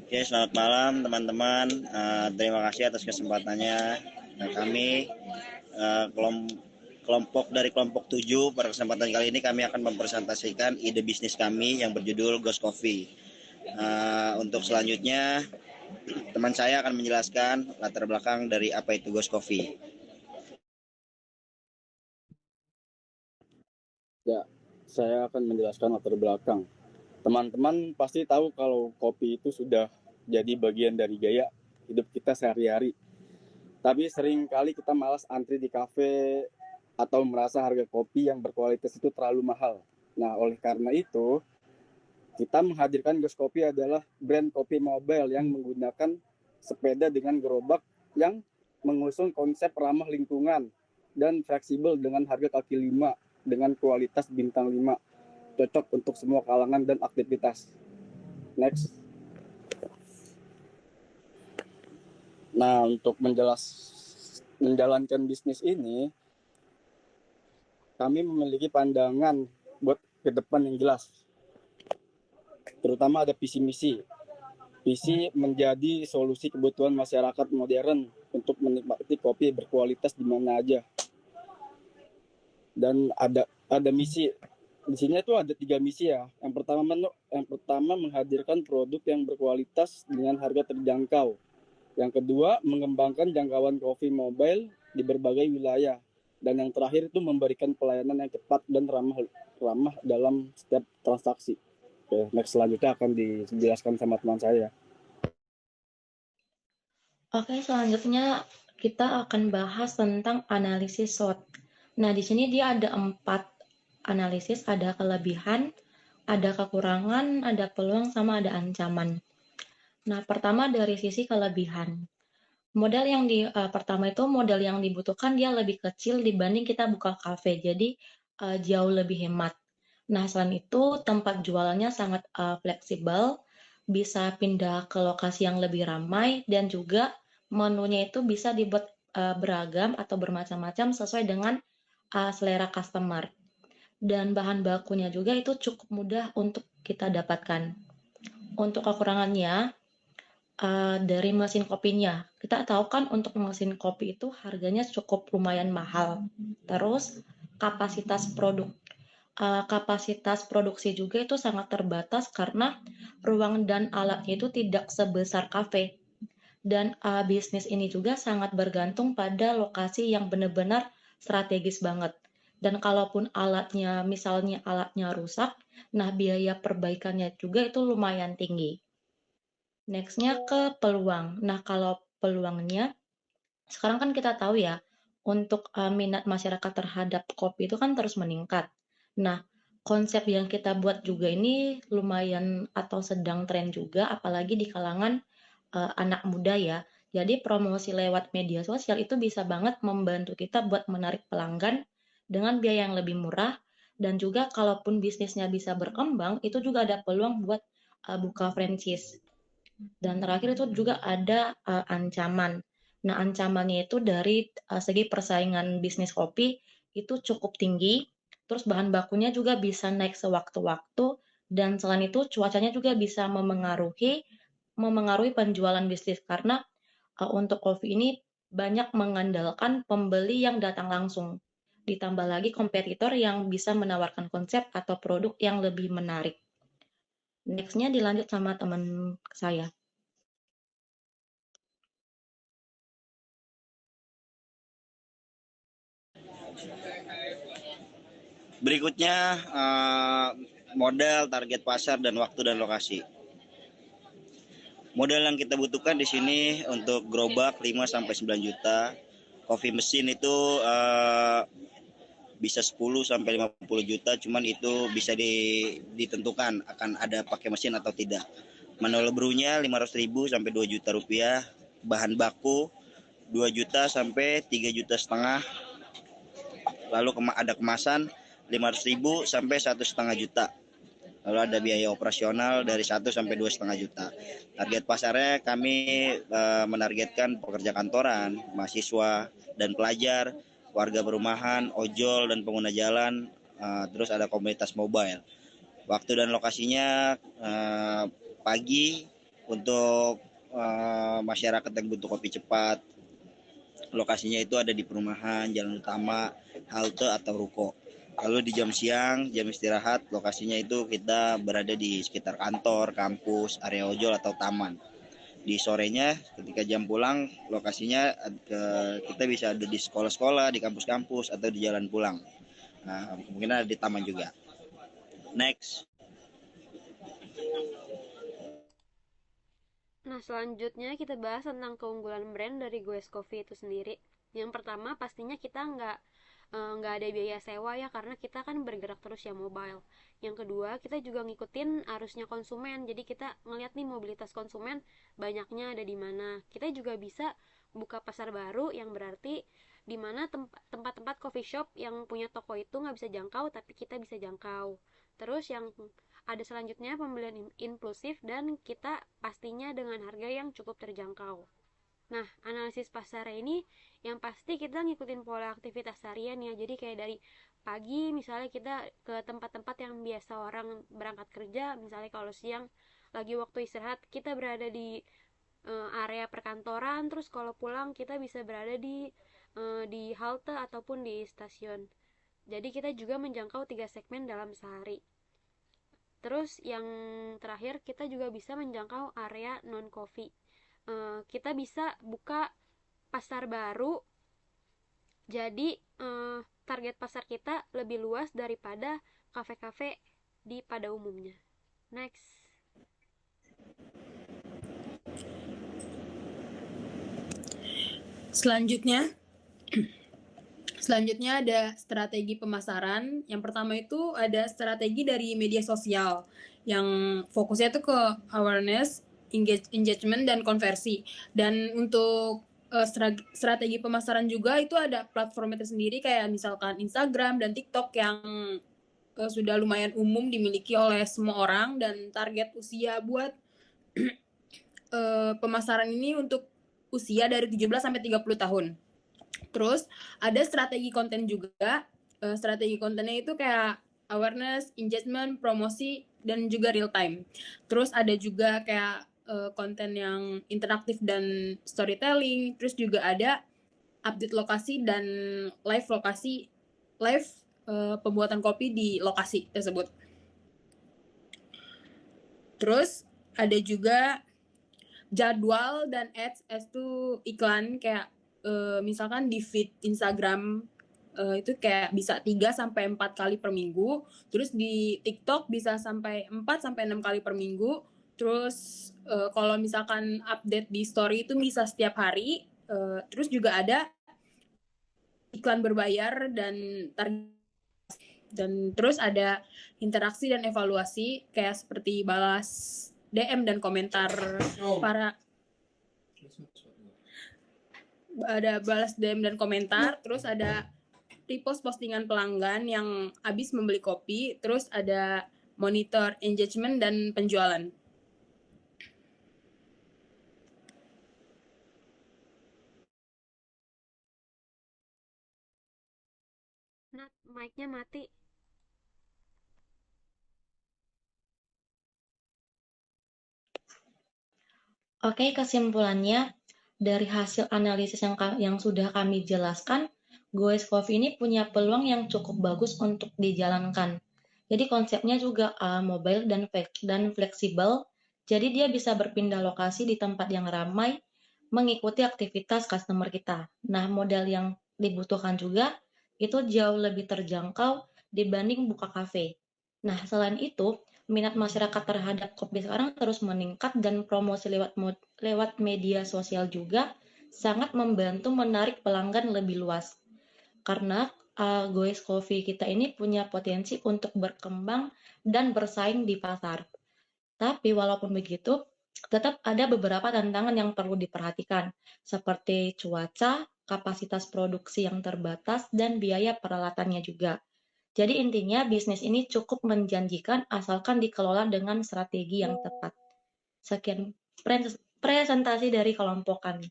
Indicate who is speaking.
Speaker 1: Oke, selamat malam teman-teman. Terima kasih atas kesempatannya. Nah, kami kelompok dari kelompok 7 pada kesempatan kali ini kami akan mempresentasikan ide bisnis kami yang berjudul Ghost Coffee. Untuk selanjutnya teman saya akan menjelaskan latar belakang dari apa itu Ghost Coffee.
Speaker 2: Ya, saya akan menjelaskan latar belakang. Teman-teman pasti tahu kalau kopi itu sudah jadi bagian dari gaya hidup kita sehari-hari. Tapi sering kali kita malas antri di kafe atau merasa harga kopi yang berkualitas itu terlalu mahal. Nah, oleh karena itu, kita menghadirkan Ghost Coffee adalah brand kopi mobile yang menggunakan sepeda dengan gerobak yang mengusung konsep ramah lingkungan dan fleksibel dengan harga kaki 5 dengan kualitas bintang 5, cocok untuk semua kalangan dan aktivitas. Next. Nah, untuk menjalankan bisnis ini, kami memiliki pandangan buat ke depan yang jelas. Terutama ada visi misi. Visi menjadi solusi kebutuhan masyarakat modern untuk menikmati kopi berkualitas di mana aja. Dan ada misi. Di sini tuh ada 3 misi ya. Yang pertama menghadirkan produk yang berkualitas dengan harga terjangkau. Yang kedua, mengembangkan jangkauan kopi mobile di berbagai wilayah. Dan yang terakhir itu memberikan pelayanan yang cepat dan ramah dalam setiap transaksi. Oke, next selanjutnya akan dijelaskan sama teman saya.
Speaker 3: Oke, selanjutnya kita akan bahas tentang analisis SWOT. Nah, di sini dia ada 4 analisis, ada kelebihan, ada kekurangan, ada peluang, sama ada ancaman. Nah, pertama dari sisi kelebihan. Pertama itu modal yang dibutuhkan dia lebih kecil dibanding kita buka kafe, jadi jauh lebih hemat. Nah, selain itu tempat jualannya sangat fleksibel, bisa pindah ke lokasi yang lebih ramai, dan juga menunya itu bisa dibuat beragam atau bermacam-macam sesuai dengan selera customer. Dan bahan bakunya juga itu cukup mudah untuk kita dapatkan. Untuk kekurangannya, dari mesin kopinya. Kita tahu kan untuk mesin kopi itu harganya cukup lumayan mahal. Terus kapasitas produksi juga itu sangat terbatas karena ruang dan alatnya itu tidak sebesar kafe. Dan bisnis ini juga sangat bergantung pada lokasi yang benar-benar strategis banget. Dan kalaupun misalnya alatnya rusak, nah biaya perbaikannya juga itu lumayan tinggi. Next-nya ke peluang. Nah, kalau peluangnya, sekarang kan kita tahu ya, untuk minat masyarakat terhadap kopi itu kan terus meningkat. Nah, konsep yang kita buat juga ini lumayan atau sedang tren juga, apalagi di kalangan anak muda ya. Jadi promosi lewat media sosial itu bisa banget membantu kita buat menarik pelanggan dengan biaya yang lebih murah, dan juga kalaupun bisnisnya bisa berkembang, itu juga ada peluang buat buka franchise. Dan terakhir itu juga ada ancaman. Nah, ancamannya itu dari segi persaingan bisnis kopi itu cukup tinggi, terus bahan bakunya juga bisa naik sewaktu-waktu, dan selain itu cuacanya juga bisa memengaruhi penjualan bisnis karena untuk kopi ini banyak mengandalkan pembeli yang datang langsung. Ditambah lagi kompetitor yang bisa menawarkan konsep atau produk yang lebih menarik. Next-nya dilanjut sama teman saya.
Speaker 1: Berikutnya modal, target pasar, dan waktu dan lokasi. Modal yang kita butuhkan di sini untuk gerobak 5 sampai 9 juta. Coffee mesin itu bisa 10 sampai 50 juta, cuman itu bisa ditentukan akan ada pakai mesin atau tidak. Manual brewnya 500.000 sampai 2 juta rupiah. Bahan baku 2 juta sampai 3 juta setengah. Lalu ada kemasan 500.000 sampai 1,5 juta. Lalu ada biaya operasional dari 1 sampai 2,5 juta. Target pasarnya kami menargetkan pekerja kantoran, mahasiswa dan pelajar, warga perumahan, ojol dan pengguna jalan, terus ada komunitas mobile. Waktu dan lokasinya pagi Untuk masyarakat yang butuh kopi cepat, lokasinya itu ada di perumahan, jalan utama, halte atau ruko. Lalu di jam siang, jam istirahat, lokasinya itu kita berada di sekitar kantor, kampus, area ojol atau taman. Di sorenya ketika jam pulang, lokasinya kita bisa ada di sekolah-sekolah, di kampus-kampus atau di jalan pulang. Nah, kemungkinan ada di taman juga. Next.
Speaker 4: Nah, selanjutnya kita bahas tentang keunggulan brand dari Goes Coffee itu sendiri. Yang pertama, pastinya kita nggak ada biaya sewa ya, karena kita kan bergerak terus ya mobile. Yang kedua, kita juga ngikutin arusnya konsumen, jadi kita ngeliat nih mobilitas konsumen banyaknya ada di mana. Kita juga bisa buka pasar baru, yang berarti di mana tempat-tempat coffee shop yang punya toko itu nggak bisa jangkau tapi kita bisa jangkau. Terus yang ada selanjutnya pembelian inklusif dan kita pastinya dengan harga yang cukup terjangkau. Nah, analisis pasar ini yang pasti kita ngikutin pola aktivitas harian ya. Jadi kayak dari pagi misalnya kita ke tempat-tempat yang biasa orang berangkat kerja, misalnya kalau siang lagi waktu istirahat kita berada di area perkantoran, terus kalau pulang kita bisa berada di halte ataupun di stasiun. Jadi kita juga menjangkau 3 segmen dalam sehari. Terus yang terakhir kita juga bisa menjangkau area non coffee. Kita bisa buka pasar baru. Jadi target pasar kita lebih luas daripada kafe-kafe pada umumnya. Next.
Speaker 5: Selanjutnya ada strategi pemasaran. Yang pertama itu ada strategi dari media sosial yang fokusnya itu ke awareness, engagement, dan konversi. Dan untuk strategi pemasaran juga itu ada platform itu sendiri kayak misalkan Instagram dan TikTok yang sudah lumayan umum dimiliki oleh semua orang, dan target usia buat pemasaran ini untuk usia dari 17 sampai 30 tahun. Terus ada strategi konten juga. Strategi kontennya itu kayak awareness, engagement, promosi, dan juga real time. Terus ada juga kayak konten yang interaktif dan storytelling. Terus juga ada update lokasi dan live pembuatan kopi di lokasi tersebut. Terus ada juga jadwal dan ads itu iklan kayak misalkan di feed Instagram itu kayak bisa 3-4 kali per minggu. Terus di TikTok bisa sampai 4-6 kali per minggu. Terus kalau misalkan update di story itu bisa setiap hari. Terus juga ada iklan berbayar dan terus ada interaksi dan evaluasi kayak seperti balas DM dan komentar ada balas DM dan komentar, terus ada repost postingan pelanggan yang habis membeli kopi, terus ada monitor engagement dan penjualan.
Speaker 4: Nat, mic-nya mati.
Speaker 3: Oke, kesimpulannya dari hasil analisis yang sudah kami jelaskan, Goes Coffee ini punya peluang yang cukup bagus untuk dijalankan. Jadi konsepnya juga mobile dan fleksibel. Jadi dia bisa berpindah lokasi di tempat yang ramai, mengikuti aktivitas customer kita. Nah, modal yang dibutuhkan juga itu jauh lebih terjangkau dibanding buka kafe. Nah, selain itu, minat masyarakat terhadap kopi sekarang terus meningkat dan promosi lewat media sosial juga sangat membantu menarik pelanggan lebih luas. Karena Goes Coffee kita ini punya potensi untuk berkembang dan bersaing di pasar. Tapi walaupun begitu, tetap ada beberapa tantangan yang perlu diperhatikan, seperti cuaca, kapasitas produksi yang terbatas, dan biaya peralatannya juga. Jadi intinya bisnis ini cukup menjanjikan asalkan dikelola dengan strategi yang tepat. Sekian presentasi dari kelompok kami.